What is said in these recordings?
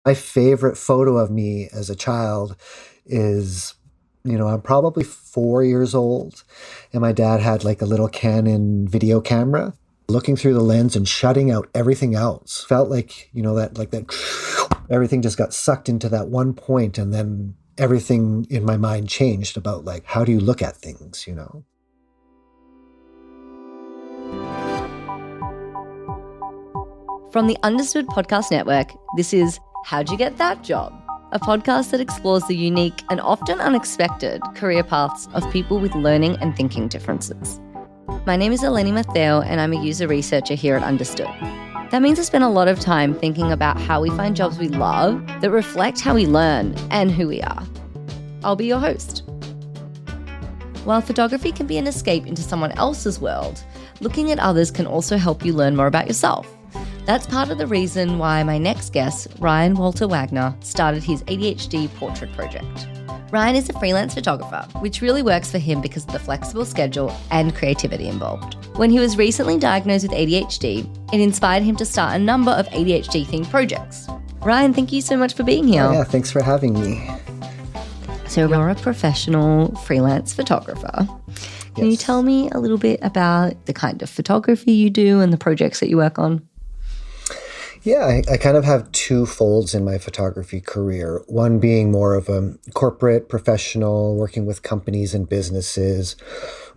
My favorite photo of me as a child is, I'm probably 4 years old, and my dad had like a little Canon video camera, looking through the lens and shutting out everything else. Felt like, that everything just got sucked into that one point, and then everything in my mind changed about like, how do you look at things, From the Understood Podcast Network, this is How'd You Get That Job? A podcast that explores the unique and often unexpected career paths of people with learning and thinking differences. My name is Eleni Matteo, and I'm a user researcher here at Understood. That means I spend a lot of time thinking about how we find jobs we love that reflect how we learn and who we are. I'll be your host. While photography can be an escape into someone else's world, looking at others can also help you learn more about yourself. That's part of the reason why my next guest, Ryan Walter Wagner, started his ADHD portrait project. Ryan is a freelance photographer, which really works for him because of the flexible schedule and creativity involved. When he was recently diagnosed with ADHD, it inspired him to start a number of ADHD-themed projects. Ryan, thank you so much for being here. Oh, yeah, thanks for having me. So you're a professional freelance photographer. Can you tell me a little bit about the kind of photography you do and the projects that you work on? Yeah, I kind of have two folds in my photography career. One being more of a corporate professional, working with companies and businesses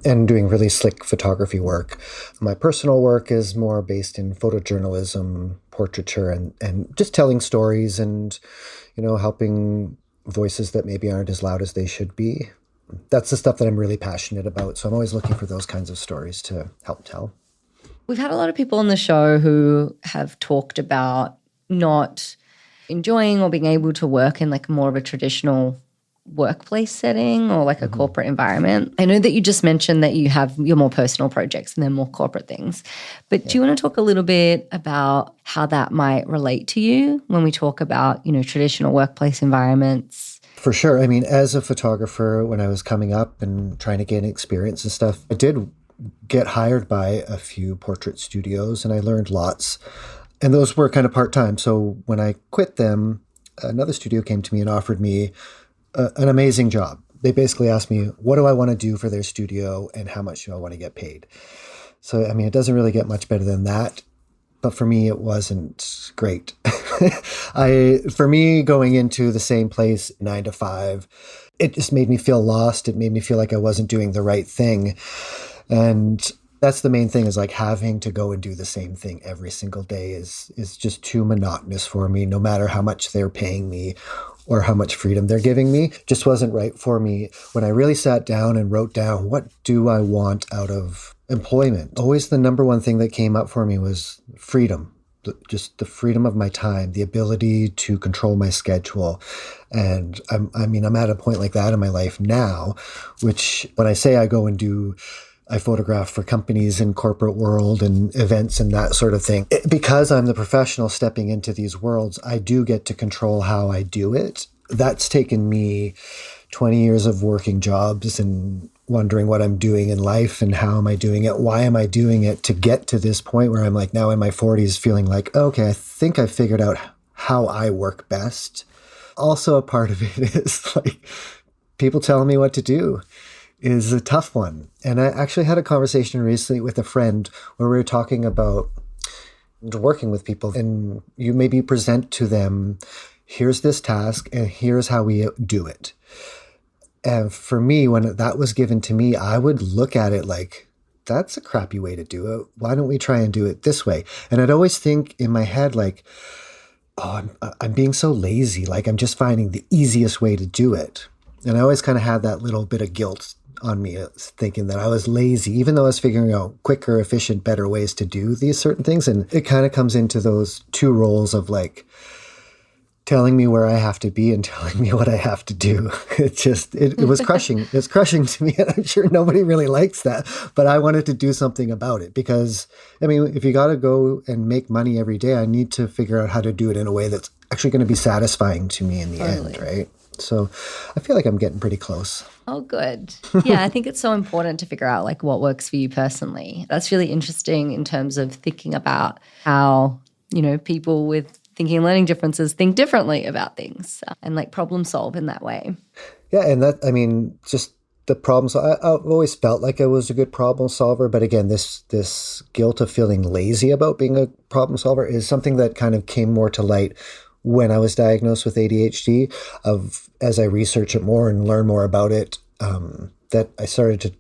and doing really slick photography work. My personal work is more based in photojournalism, portraiture, and just telling stories and, helping voices that maybe aren't as loud as they should be. That's the stuff that I'm really passionate about. So I'm always looking for those kinds of stories to help tell. We've had a lot of people on the show who have talked about not enjoying or being able to work in like more of a traditional workplace setting or like a corporate environment. I know that you just mentioned that you have your more personal projects and then more corporate things, but do you want to talk a little bit about how that might relate to you when we talk about, traditional workplace environments? For sure. I mean, as a photographer, when I was coming up and trying to gain experience and stuff, I did get hired by a few portrait studios and I learned lots. And those were kind of part-time. So when I quit them, another studio came to me and offered me an amazing job. They basically asked me, what do I want to do for their studio and how much do I want to get paid? So, I mean, it doesn't really get much better than that. But for me, it wasn't great. For me, going into the same place 9 to 5, it just made me feel lost. It made me feel like I wasn't doing the right thing. And that's the main thing, is like having to go and do the same thing every single day is just too monotonous for me, no matter how much they're paying me or how much freedom they're giving me. Just wasn't right for me. When I really sat down and wrote down, what do I want out of employment? Always the number one thing that came up for me was freedom. Just the freedom of my time, the ability to control my schedule. And I'm at a point like that in my life now, which when I say I photograph for companies in corporate world and events and that sort of thing. Because I'm the professional stepping into these worlds, I do get to control how I do it. That's taken me 20 years of working jobs and wondering what I'm doing in life and how am I doing it? Why am I doing it, to get to this point where I'm like now in my 40s feeling like, okay, I think I figured out how I work best. Also, a part of it is like people telling me what to do is a tough one. And I actually had a conversation recently with a friend where we were talking about working with people, and you maybe present to them, here's this task and here's how we do it. And for me, when that was given to me, I would look at it like, that's a crappy way to do it. Why don't we try and do it this way? And I'd always think in my head like, oh, I'm being so lazy. Like I'm just finding the easiest way to do it. And I always kind of had that little bit of guilt on me, thinking that I was lazy, even though I was figuring out quicker, efficient, better ways to do these certain things. And it kind of comes into those two roles of like telling me where I have to be and telling me what I have to do. It was crushing. It's crushing to me. And I'm sure nobody really likes that, but I wanted to do something about it because, I mean, if you got to go and make money every day, I need to figure out how to do it in a way that's actually going to be satisfying to me in the end, right? So I feel like I'm getting pretty close. Oh, good. Yeah, I think it's so important to figure out like what works for you personally. That's really interesting in terms of thinking about how, people with thinking and learning differences think differently about things and like problem solve in that way. Yeah, and that, I mean, just the problems. I've always felt like I was a good problem solver, but again, this guilt of feeling lazy about being a problem solver is something that kind of came more to light when I was diagnosed with ADHD. As I research it more and learn more about it, that I started to,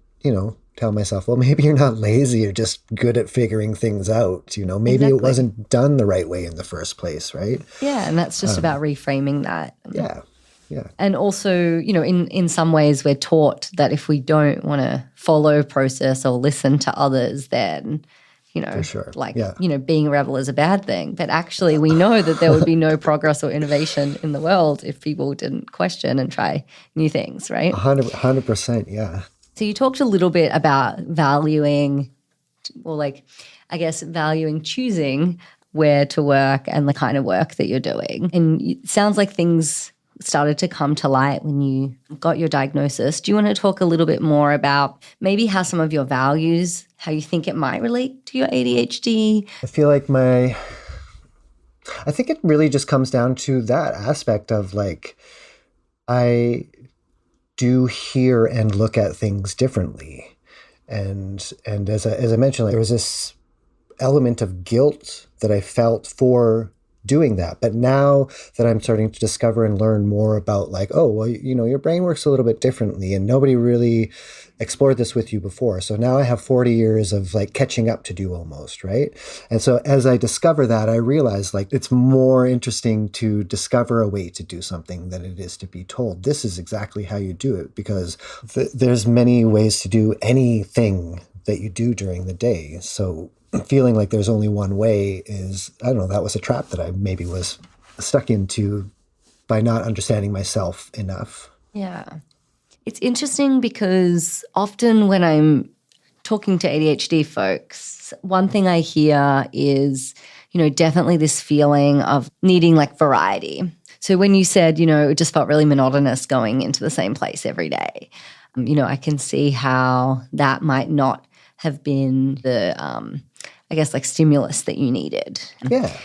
tell myself, well, maybe you're not lazy, you're just good at figuring things out. Maybe Exactly. It wasn't done the right way in the first place, right? Yeah, and that's just about reframing that. Yeah. Yeah. And also, in some ways we're taught that if we don't want to follow process or listen to others, then, For sure. being a rebel is a bad thing. But actually we know that there would be no progress or innovation in the world if people didn't question and try new things, right? 100%, yeah. So you talked a little bit about valuing choosing where to work and the kind of work that you're doing. And it sounds like things started to come to light when you got your diagnosis. Do you want to talk a little bit more about maybe how some of your values, how you think it might relate to your ADHD? I feel like I think it really just comes down to that aspect of like, I do hear and look at things differently. And as I mentioned, there was this element of guilt that I felt for doing that. But now that I'm starting to discover and learn more about like, oh, well, your brain works a little bit differently and nobody really explored this with you before. So now I have 40 years of like catching up to do almost, right? And so as I discover that, I realize like it's more interesting to discover a way to do something than it is to be told, this is exactly how you do it, because there's many ways to do anything that you do during the day. So feeling like there's only one way that was a trap that I maybe was stuck into by not understanding myself enough. Yeah. It's interesting because often when I'm talking to ADHD folks, one thing I hear is, definitely this feeling of needing like variety. So when you said, it just felt really monotonous going into the same place every day, I can see how that might not have been the, like stimulus that you needed. Yeah.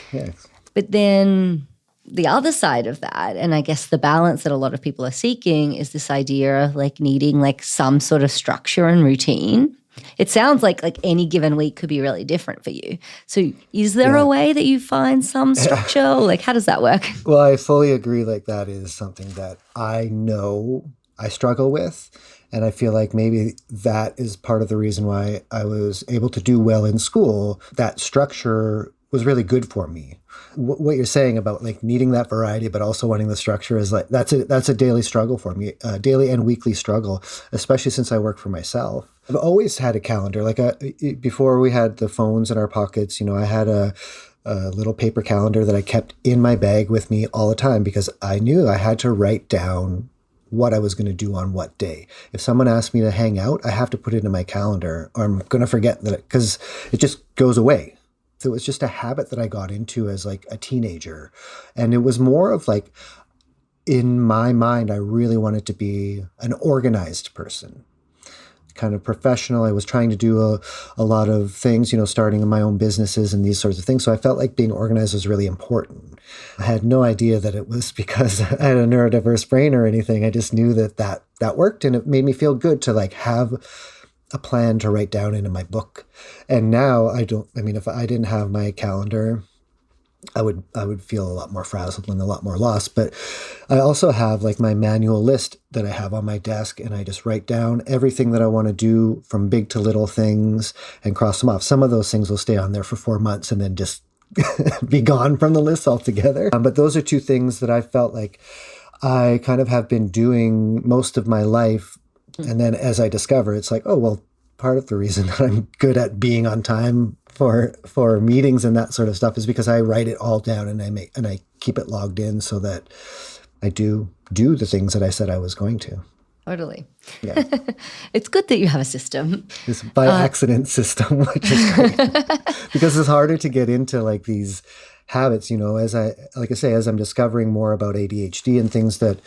But then the other side of that, and I guess the balance that a lot of people are seeking, is this idea of like needing like some sort of structure and routine. It sounds like any given week could be really different for you. So is there a way that you find some structure? Like how does that work? Well, I fully agree. Like that is something that I know I struggle with. And I feel like maybe that is part of the reason why I was able to do well in school. That structure was really good for me. What you're saying about like needing that variety, but also wanting the structure is like, that's a daily struggle for me, daily and weekly struggle, especially since I work for myself. I've always had a calendar. Like before we had the phones in our pockets, I had a little paper calendar that I kept in my bag with me all the time because I knew I had to write down what I was going to do on what day. If someone asked me to hang out, I have to put it in my calendar or I'm going to forget that because it just goes away. So it was just a habit that I got into as like a teenager. And it was more of like, in my mind, I really wanted to be an organized person, kind of professional. I was trying to do a lot of things, starting my own businesses and these sorts of things. So I felt like being organized was really important. I had no idea that it was because I had a neurodiverse brain or anything. I just knew that worked, and it made me feel good to like have a plan to write down into my book. And now if I didn't have my calendar, I would feel a lot more frazzled and a lot more lost. But I also have like my manual list that I have on my desk, and I just write down everything that I want to do from big to little things and cross them off. Some of those things will stay on there for 4 months and then just be gone from the list altogether. But those are two things that I felt like I kind of have been doing most of my life. And then as I discover, it's like, oh, well, part of the reason that I'm good at being on time for meetings and that sort of stuff is because I write it all down and I keep it logged in so that I do the things that I said I was going to. Totally. Yeah. It's good that you have a system. This by accident system, which is great. Because it's harder to get into like these habits, as I'm discovering more about ADHD and things that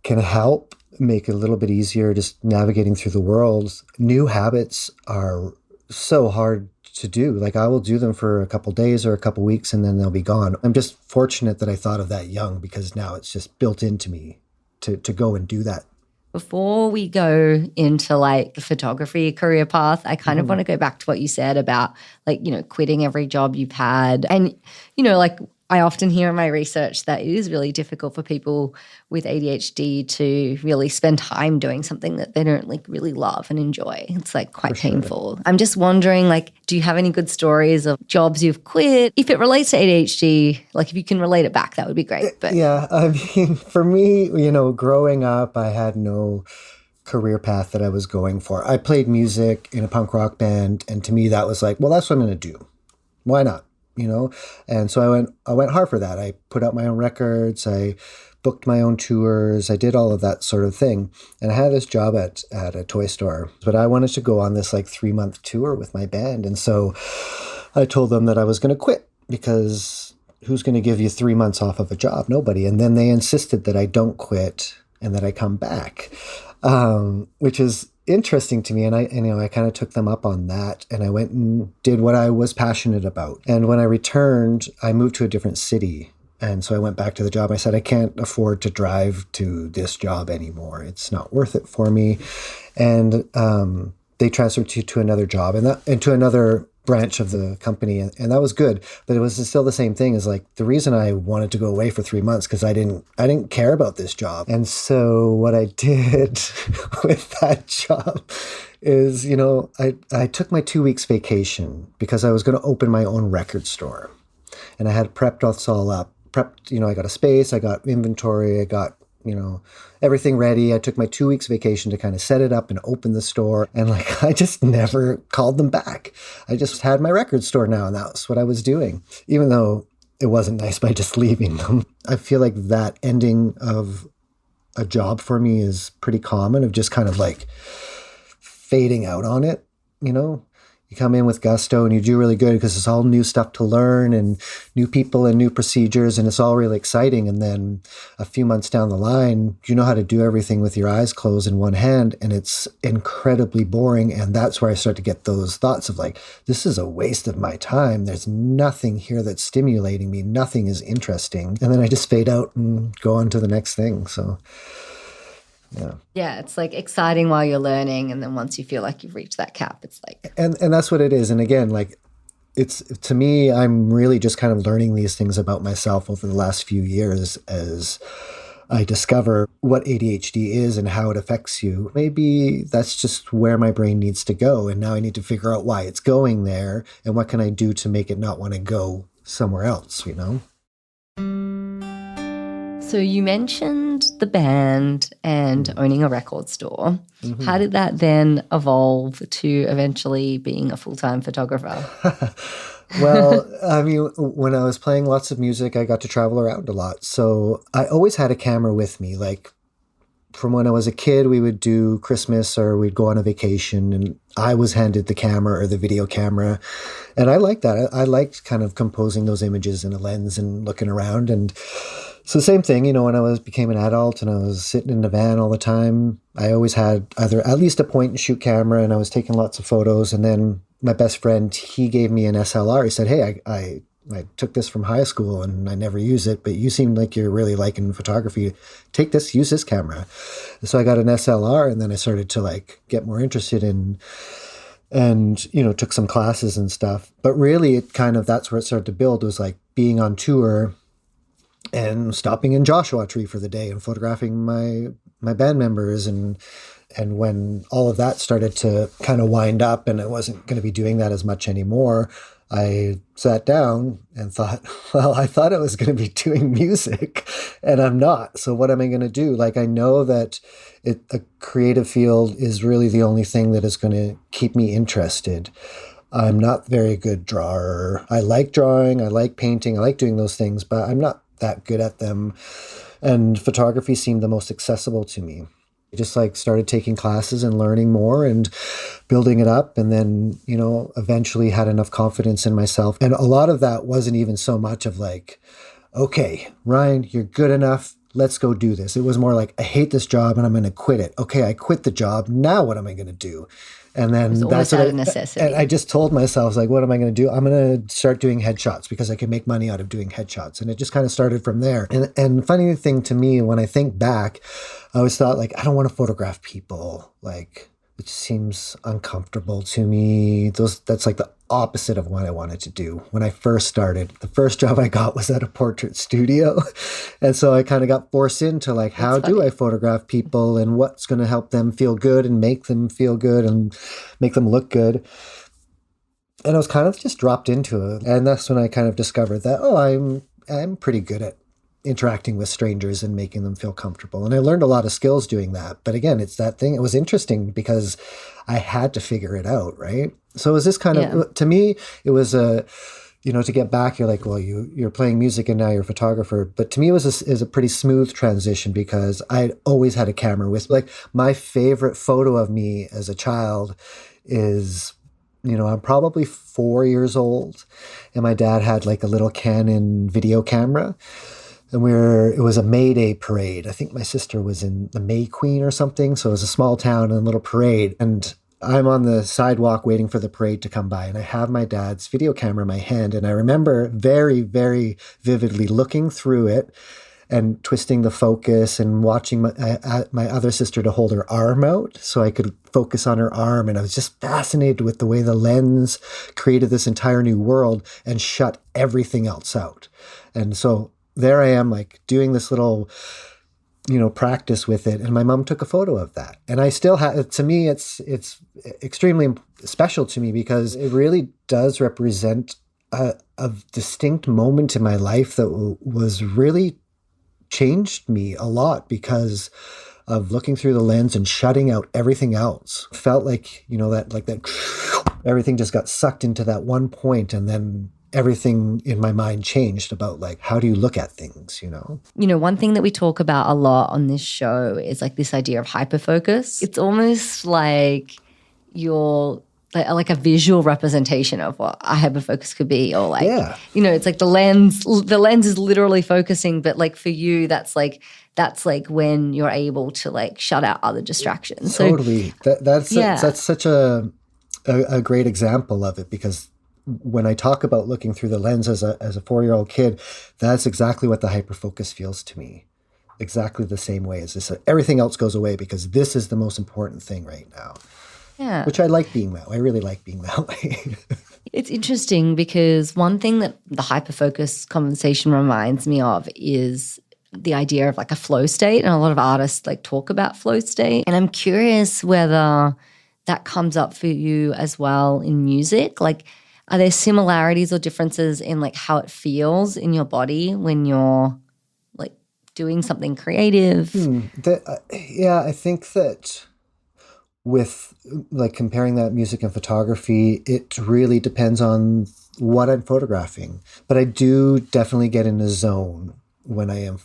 can help make it a little bit easier just navigating through the world. New habits are so hard to do. Like I will do them for a couple days or a couple weeks and then they'll be gone. I'm just fortunate that I thought of that young because now it's just built into me to go and do that. Before we go into like the photography career path, I kind of want to go back to what you said about like, quitting every job you've had. And, like I often hear in my research that it is really difficult for people with ADHD to really spend time doing something that they don't like really love and enjoy. It's like quite painful. I'm just wondering, like, do you have any good stories of jobs you've quit? If it relates to ADHD, like if you can relate it back, that would be great. But yeah, I mean, for me, growing up, I had no career path that I was going for. I played music in a punk rock band, and to me, that was like, well, that's what I'm going to do. Why not? And so I went hard for that. I put out my own records. I booked my own tours. I did all of that sort of thing. And I had this job at a toy store, but I wanted to go on this like 3-month tour with my band. And so I told them that I was going to quit because who's going to give you 3 months off of a job? Nobody. And then they insisted that I don't quit and that I come back, which is interesting to me. And I kind of took them up on that, and I went and did what I was passionate about. And when I returned, I moved to a different city. And so I went back to the job. I said, I can't afford to drive to this job anymore. It's not worth it for me. And they transferred to another job and to another branch of the company. And that was good. But it was still the same thing as like the reason I wanted to go away for 3 months because I didn't care about this job. And so what I did with that job is, I took my 2 weeks vacation because I was going to open my own record store. And I had prepped us all up. I got a space, I got inventory, I got, everything ready. I took my 2 weeks vacation to kind of set it up and open the store. And like, I just never called them back. I just had my record store now, and that's what I was doing, even though it wasn't nice by just leaving them. I feel like that ending of a job for me is pretty common, of just kind of like fading out on it, You come in with gusto and you do really good because it's all new stuff to learn and new people and new procedures, and it's all really exciting. And then a few months down the line, you know how to do everything with your eyes closed in one hand, and it's incredibly boring. And that's where I start to get those thoughts of like, this is a waste of my time. There's nothing here that's stimulating me. Nothing is interesting. And then I just fade out and go on to the next thing. So yeah, it's like exciting while you're learning, and then once you feel like you've reached that cap, it's like and that's what it is. And again, like it's, to me, I'm really just kind of learning these things about myself over the last few years as I discover what ADHD is and how it affects you. Maybe that's just where my brain needs to go, and now I need to figure out why it's going there and what can I do to make it not want to go somewhere else, So you mentioned the band and owning a record store. Mm-hmm. How did that then evolve to eventually being a full-time photographer? Well, I mean, when I was playing lots of music, I got to travel around a lot. So I always had a camera with me. Like from when I was a kid, we would do Christmas or we'd go on a vacation and I was handed the camera or the video camera. And I liked that. I liked kind of composing those images in a lens and looking around. And so same thing, when I became an adult and I was sitting in the van all the time, I always had either at least a point and shoot camera, and I was taking lots of photos. And then my best friend, he gave me an SLR. He said, hey, I took this from high school and I never use it, but you seem like you're really liking photography. Take this, use this camera. So I got an SLR, and then I started to like get more interested in, and, took some classes and stuff. But really that's where it started to build, was like being on tour and stopping in Joshua Tree for the day and photographing my band members. And when all of that started to kind of wind up and I wasn't going to be doing that as much anymore, I sat down and thought, well, I thought I was going to be doing music and I'm not. So what am I going to do? Like, I know that a creative field is really the only thing that is going to keep me interested. I'm not a very good drawer. I like drawing. I like painting. I like doing those things, but I'm not that good at them. And photography seemed the most accessible to me. I just started taking classes and learning more and building it up. And then, eventually had enough confidence in myself. And a lot of that wasn't even so much of okay, Ryan, you're good enough. let's go do this. It was more like, I hate this job and I'm going to quit it. Okay, I quit the job. Now what am I going to do? And then that's what a necessity. And I just told myself, like, what am I going to do? I'm going to start doing headshots because I can make money out of doing headshots. And it just kind of started from there. And funny thing to me, when I think back, I always thought, like, I don't want to photograph people. Like, it just seems uncomfortable to me. That's like the opposite of what I wanted to do. When I first started, the first job I got was at a portrait studio. And so I kind of got forced into like, how do I photograph people and what's going to help them feel good and make them feel good and make them look good. And I was kind of just dropped into it. And that's when I kind of discovered that, I'm pretty good at interacting with strangers and making them feel comfortable. And I learned a lot of skills doing that. But again, it's that thing. It was interesting because I had to figure it out, right? So it was this kind of, to me, it was to get back, you're like, well, you're playing music and now you're a photographer. But to me, it was a pretty smooth transition because I'd always had a camera with, like, my favorite photo of me as a child is, I'm probably 4 years old and my dad had like a little Canon video camera. And it was a May Day parade. I think my sister was in the May Queen or something. So it was a small town and a little parade. And I'm on the sidewalk waiting for the parade to come by. And I have my dad's video camera in my hand. And I remember very, very vividly looking through it and twisting the focus and watching my other sister to hold her arm out so I could focus on her arm. And I was just fascinated with the way the lens created this entire new world and shut everything else out. And so there I am, like, doing this little, practice with it. And my mom took a photo of that. And I still have, to me, it's extremely special to me because it really does represent a distinct moment in my life that was really changed me a lot because of looking through the lens and shutting out everything else. Felt like, that everything just got sucked into that one point, and then everything in my mind changed about, like, how do you look at things, One thing that we talk about a lot on this show is like this idea of hyperfocus. It's almost like you're like a visual representation of what a hyperfocus could be, or like, it's like the lens is literally focusing, but like for you, that's like when you're able to like shut out other distractions. Totally. That's such a great example of it, because when I talk about looking through the lens as a 4-year-old kid, that's exactly what the hyperfocus feels to me. Exactly the same way as this. Everything else goes away because this is the most important thing right now. Yeah. Which I like being that way. I really like being that way. It's interesting because one thing that the hyperfocus conversation reminds me of is the idea of like a flow state. And a lot of artists like talk about flow state. And I'm curious whether that comes up for you as well in music. Like, are there similarities or differences in like how it feels in your body when you're like doing something creative? I think that with like comparing that music and photography, it really depends on what I'm photographing. But I do definitely get in a zone when I am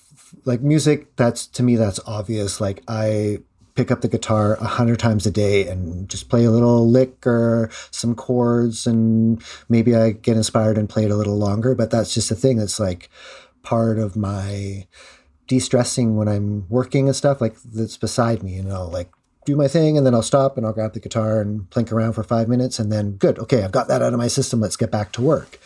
like music. To me, that's obvious. Like, I pick up the guitar 100 times a day and just play a little lick or some chords, and maybe I get inspired and play it a little longer. But that's just a thing that's like part of my de-stressing when I'm working and stuff. Like, that's beside me, like do my thing, and then I'll stop and I'll grab the guitar and plink around for 5 minutes, and then good, okay, I've got that out of my system, let's get back to work.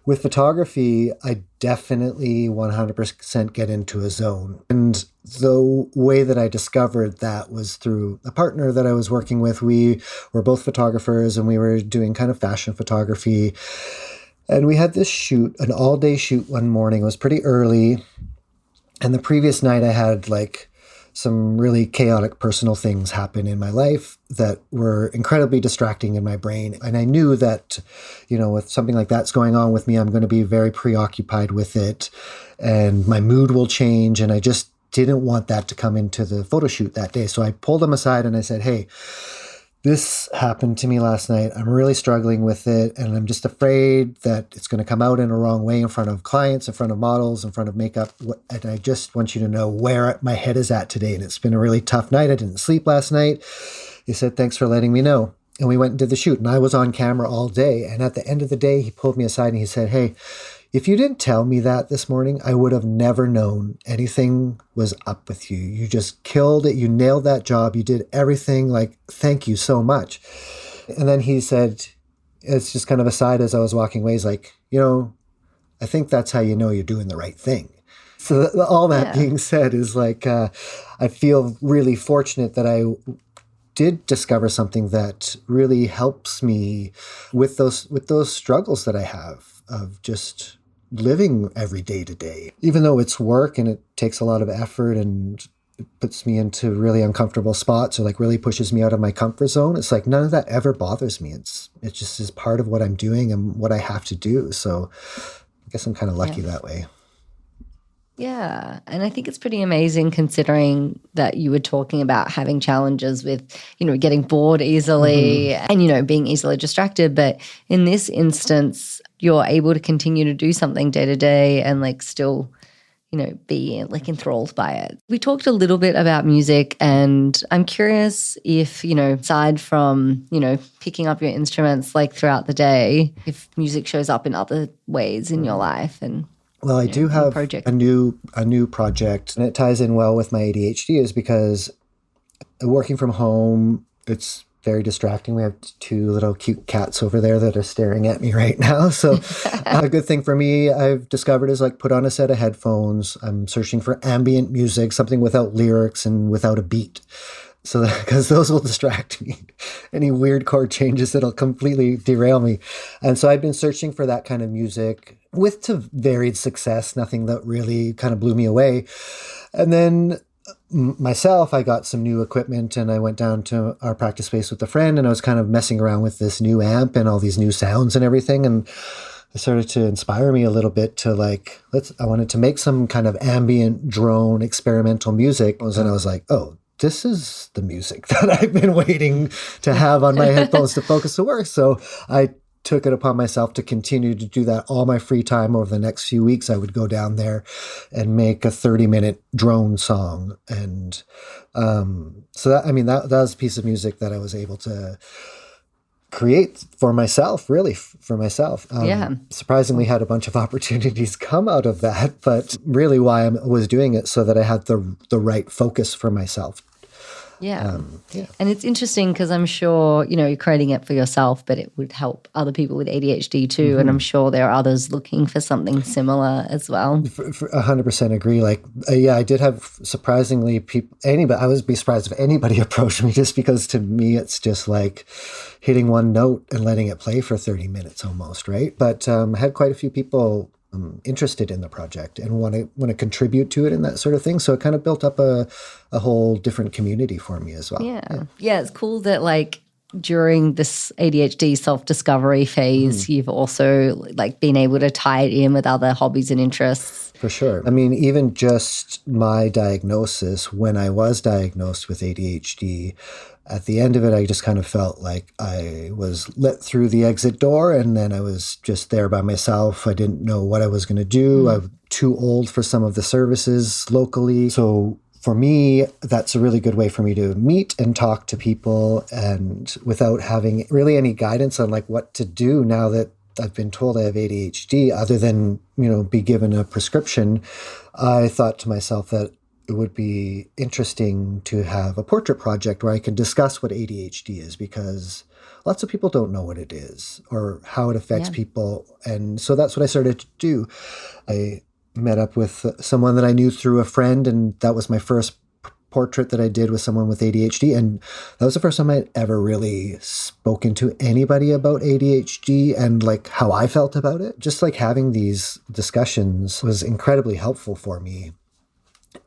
With photography, I definitely 100% get into a zone. And the way that I discovered that was through a partner that I was working with. We were both photographers and we were doing kind of fashion photography. And we had this shoot, an all-day shoot one morning. It was pretty early. And the previous night I had like some really chaotic personal things happen in my life that were incredibly distracting in my brain. And I knew that, with something like that's going on with me, I'm going to be very preoccupied with it and my mood will change. And I just didn't want that to come into the photo shoot that day. So I pulled him aside and I said, hey, this happened to me last night. I'm really struggling with it. And I'm just afraid that it's going to come out in a wrong way in front of clients, in front of models, in front of makeup. And I just want you to know where my head is at today. And it's been a really tough night. I didn't sleep last night. He said, thanks for letting me know. And we went and did the shoot. And I was on camera all day. And at the end of the day, he pulled me aside and he said, hey, if you didn't tell me that this morning, I would have never known anything was up with you. You just killed it. You nailed that job. You did everything. Like, thank you so much. And then he said, it's just kind of aside as I was walking away, he's like, I think that's how you know you're doing the right thing. So all that being said is like, I feel really fortunate that I did discover something that really helps me with those struggles that I have of just living every day to day. Even though it's work and it takes a lot of effort and it puts me into really uncomfortable spots or like really pushes me out of my comfort zone, it's like none of that ever bothers me. It just is part of what I'm doing and what I have to do. So I guess I'm kind of lucky that way. Yeah. And I think it's pretty amazing considering that you were talking about having challenges with, getting bored easily and, being easily distracted. But in this instance, you're able to continue to do something day to day and like still, be like enthralled by it. We talked a little bit about music, and I'm curious if, aside from, picking up your instruments like throughout the day, if music shows up in other ways in your life. And well, I do have a new project, and it ties in well with my ADHD, is because working from home, it's very distracting. We have 2 little cute cats over there that are staring at me right now. So a good thing for me, I've discovered, is like put on a set of headphones. I'm searching for ambient music, something without lyrics and without a beat. So because those will distract me. Any weird chord changes that'll completely derail me. And so I've been searching for that kind of music to varied success, nothing that really kind of blew me away. And then myself, I got some new equipment and I went down to our practice space with a friend, and I was kind of messing around with this new amp and all these new sounds and everything. And it started to inspire me a little bit to like, I wanted to make some kind of ambient drone experimental music. And I was like, oh, this is the music that I've been waiting to have on my headphones to focus the work. So I took it upon myself to continue to do that all my free time over the next few weeks. I would go down there and make a 30-minute drone song. And so that was a piece of music that I was able to create for myself, really for myself. Surprisingly had a bunch of opportunities come out of that, but really why I was doing it so that I had the right focus for myself. Yeah. And it's interesting because I'm sure, you're creating it for yourself, but it would help other people with ADHD too. And I'm sure there are others looking for something similar as well. 100% agree. Like, I did have surprisingly I would be surprised if anybody approached me, just because to me, it's just like hitting one note and letting it play for 30 minutes almost. Right. But I had quite a few people interested in the project and want to contribute to it and that sort of thing. So it kind of built up a whole different community for me as well. Yeah, it's cool that like during this ADHD self-discovery phase, you've also like been able to tie it in with other hobbies and interests. For sure. I mean, even just my diagnosis, when I was diagnosed with ADHD, at the end of it, I just kind of felt like I was let through the exit door, and then I was just there by myself. I didn't know what I was going to do. I was too old for some of the services locally. So for me, that's a really good way for me to meet and talk to people, and without having really any guidance on like what to do now that I've been told I have ADHD, other than, be given a prescription. I thought to myself that it would be interesting to have a portrait project where I can discuss what ADHD is, because lots of people don't know what it is or how it affects people. And so that's what I started to do. I met up with someone that I knew through a friend, and that was my first portrait that I did with someone with ADHD. And that was the first time I'd ever really spoken to anybody about ADHD and like how I felt about it. Just like having these discussions was incredibly helpful for me.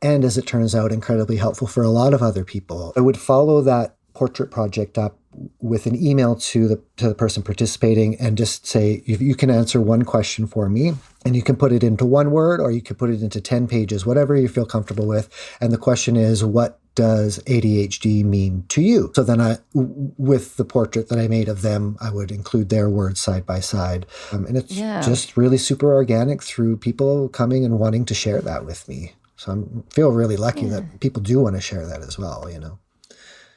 And as it turns out, incredibly helpful for a lot of other people. I would follow that portrait project up with an email to the person participating and just say, you can answer one question for me, and you can put it into one word or you can put it into 10 pages, whatever you feel comfortable with. And the question is, what does ADHD mean to you? So then with the portrait that I made of them, I would include their words side by side. And it's just really super organic through people coming and wanting to share that with me. So I feel really lucky that people do want to share that as well,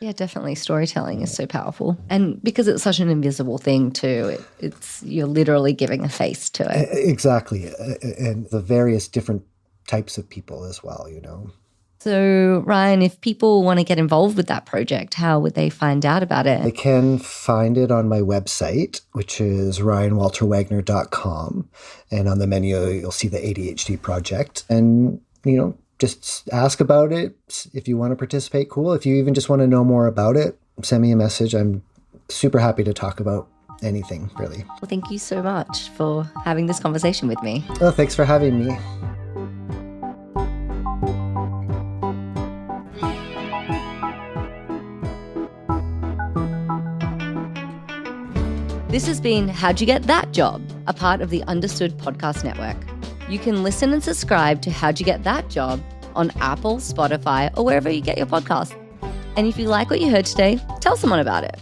Yeah, definitely. Storytelling is so powerful. And because it's such an invisible thing too, you're literally giving a face to it. Exactly. And the various different types of people as well, So, Ryan, if people want to get involved with that project, how would they find out about it? They can find it on my website, which is ryanwalterwagner.com. And on the menu, you'll see the ADHD project. And, just ask about it. If you want to participate, cool. If you even just want to know more about it, send me a message. I'm super happy to talk about anything, really. Well, thank you so much for having this conversation with me. Oh, thanks for having me. This has been How'd You Get That Job, a part of the Understood Podcast Network. You can listen and subscribe to How'd You Get That Job on Apple, Spotify, or wherever you get your podcasts. And if you like what you heard today, tell someone about it.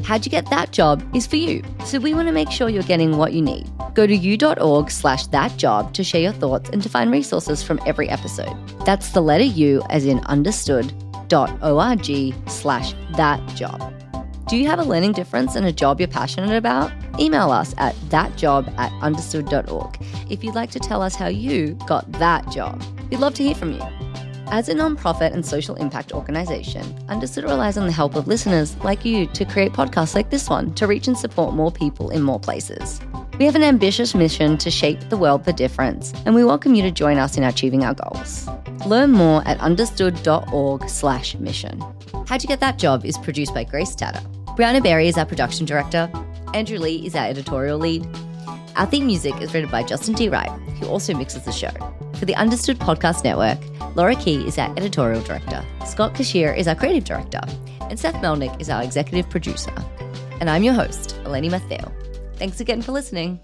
How'd You Get That Job is for you, so we want to make sure you're getting what you need. Go to u.org/thatjob to share your thoughts and to find resources from every episode. That's the letter U as in understood.org/thatjob. Do you have a learning difference and a job you're passionate about? Email us at thatjob@understood.org if you'd like to tell us how you got that job. We'd love to hear from you. As a nonprofit and social impact organization, Understood relies on the help of listeners like you to create podcasts like this one to reach and support more people in more places. We have an ambitious mission to shape the world for difference, and we welcome you to join us in achieving our goals. Learn more at understood.org/mission. How'd You Get That Job is produced by Grace Tatter. Brianna Berry is our production director. Andrew Lee is our editorial lead. Our theme music is written by Justin T. Wright, who also mixes the show. For the Understood Podcast Network, Laura Key is our editorial director. Scott Cashier is our creative director. And Seth Melnick is our executive producer. And I'm your host, Eleni Matheo. Thanks again for listening.